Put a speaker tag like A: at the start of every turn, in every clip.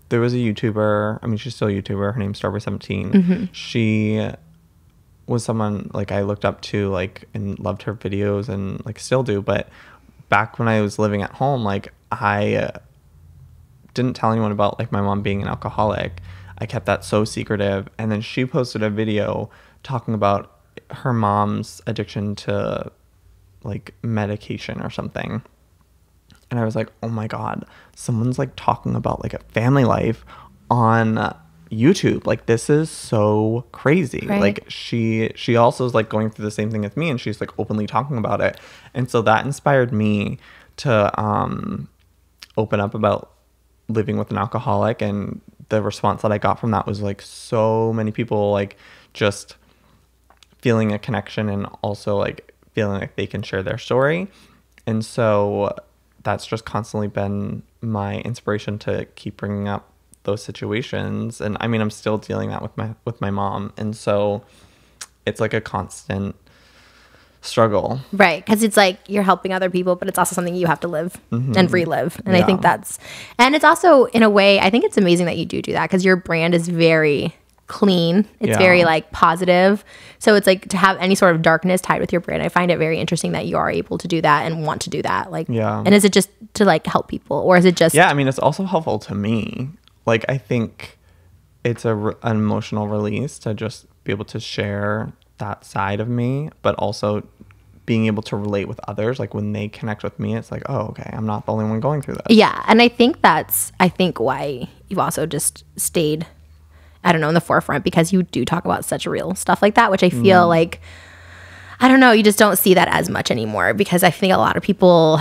A: there was a YouTuber. I mean, she's still a YouTuber. Her name's Strawberry17. She was someone like I looked up to, like, and loved her videos and like still do. But back when I was living at home, like I didn't tell anyone about like my mom being an alcoholic. I kept that so secretive. And then she posted a video talking about her mom's addiction to like medication or something. And I was like, oh my God, someone's like talking about like a family life on YouTube. Like, this is so crazy.
B: Right.
A: Like she also is like going through the same thing as me, and she's like openly talking about it. And so that inspired me to open up about living with an alcoholic. And the response that I got from that was like so many people like just feeling a connection and also like feeling like they can share their story. And so that's just constantly been my inspiration to keep bringing up those situations. And I mean, I'm still dealing that with my mom. And so it's like a constant struggle.
B: Right. Because it's like you're helping other people, but it's also something you have to live and relive. And I think and it's also, in a way, I think it's amazing that you do that, because your brand is very clean. It's very like positive. So it's like to have any sort of darkness tied with your brand, I find it very interesting that you are able to do that and want to do that. Like, and is it just to like help people, or is it just
A: I mean, it's also helpful to me. Like, I think it's an emotional release to just be able to share that side of me, but also being able to relate with others. Like, when they connect with me, it's like, oh, okay, I'm not the only one going through this.
B: Yeah. And I think why you've also just stayed, I don't know, in the forefront, because you do talk about such real stuff like that, which I feel like, I don't know, you just don't see that as much anymore, because I think a lot of people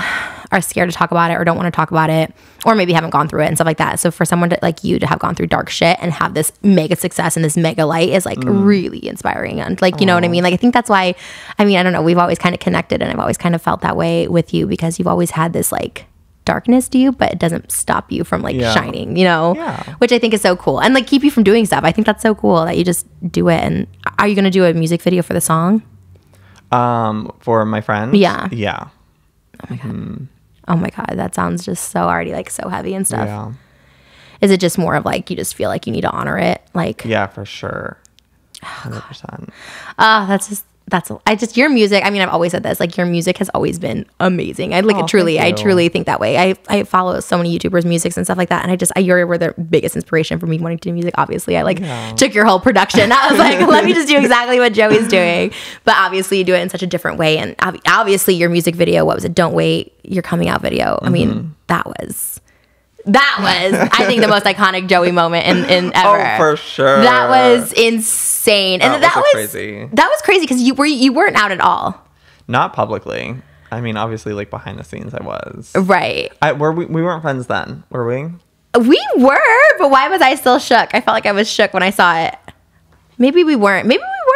B: are scared to talk about it or don't want to talk about it, or maybe haven't gone through it and stuff like that. So for someone like you to have gone through dark shit and have this mega success and this mega light is like really inspiring. And like, you know what I mean? Like, I think that's why, I mean, I don't know, we've always kind of connected, and I've always kind of felt that way with you, because you've always had this like darkness to you, but it doesn't stop you from like shining, you know, which I think is so cool, and like keep you from doing stuff. I think that's so cool that you just do it. And are you going to do a music video for the song?
A: For my friend?
B: Yeah.
A: Oh my
B: God. Oh my God. That sounds just so already like so heavy and stuff. Yeah. Is it just more of like, you just feel like you need to honor it? Like,
A: yeah, for sure. 100%.
B: Your music, I mean, I've always said this, like, your music has always been amazing. I truly think that way. I follow so many YouTubers' musics and stuff like that, and you were the biggest inspiration for me wanting to do music. Obviously, I took your whole production. I was like, let me just do exactly what Joey's doing. But obviously you do it in such a different way, and obviously your music video, what was it, Don't Wait, your coming out video, I mean, that was I think the most iconic Joey moment in ever.
A: Oh, for sure.
B: That was insane. And that was
A: crazy.
B: That was crazy, because you weren't out at all.
A: Not publicly. I mean, obviously, like, behind the scenes I was.
B: Right.
A: We weren't friends then, were we?
B: We were, but why was I still shook? I felt like I was shook when I saw it. Maybe we weren't.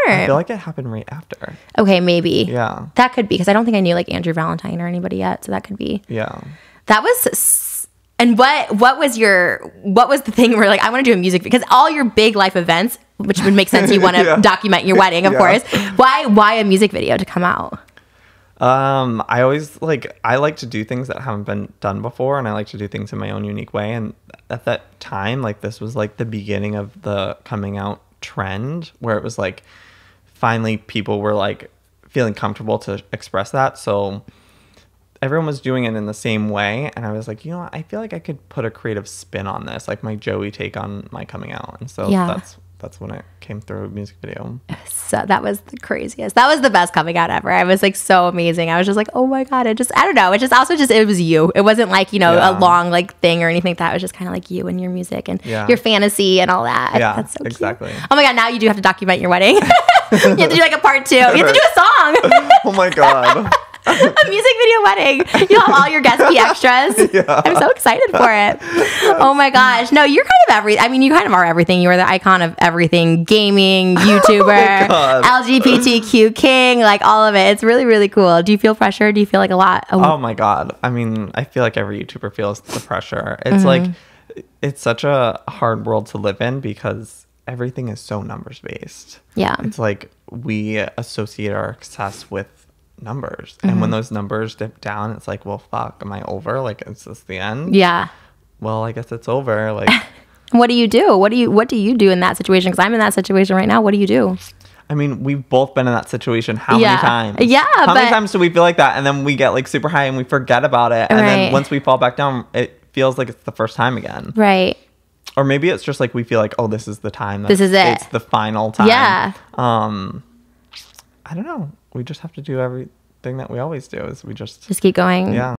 A: I feel like it happened right after.
B: Okay, maybe.
A: Yeah.
B: That could be, because I don't think I knew like Andrew Valentine or anybody yet, so that could be.
A: Yeah.
B: That was. And what was the thing where like, I want to do a music, because all your big life events, which would make sense, you want to document your wedding, of course. Why a music video to come out?
A: I always I like to do things that haven't been done before, and I like to do things in my own unique way. And at that time, like, this was like the beginning of the coming out trend, where it was like finally people were like feeling comfortable to express that. So everyone was doing it in the same way, and I was like, you know what? I feel like I could put a creative spin on this, like my Joey take on my coming out. And so that's when it came through a music video.
B: So that was the craziest. That was the best coming out ever. I was like so amazing. I was just like, oh my God. I don't know. It was you. It wasn't like, you know, a long like thing or anything like that. It was just kind of like you and your music and your fantasy and all that.
A: Yeah,
B: that's so
A: exactly.
B: Cute. Oh my God. Now you do have to document your wedding. You have to do like a part 2. You have to do a song.
A: Oh my God.
B: A music video wedding. You'll have all your guest be extras. Yeah. I'm so excited for it. Oh my gosh. No, you're kind of everything. I mean, you kind of are everything. You are the icon of everything. Gaming, YouTuber, LGBTQ king, like all of it. It's really, really cool. Do you feel pressure? Do you feel like a lot?
A: Oh my God. I mean, I feel like every YouTuber feels the pressure. It's like, it's such a hard world to live in, because everything is so numbers based.
B: Yeah.
A: It's like we associate our success with numbers, and when those numbers dip down, it's like, well, fuck, am I over? Like, is this the end?
B: Yeah.
A: Well, I guess it's over. Like,
B: What do you do? What do you do in that situation? Because I'm in that situation right now. What do you do?
A: I mean, we've both been in that situation. How many times?
B: Yeah.
A: How many times do we feel like that? And then we get like super high and we forget about it. And then once we fall back down, it feels like it's the first time again.
B: Right.
A: Or maybe it's just like we feel like, oh, this is the time.
B: This is it.
A: It's the final time.
B: Yeah.
A: I don't know. We just have to do everything that we always do. Is we just
B: keep going.
A: Yeah.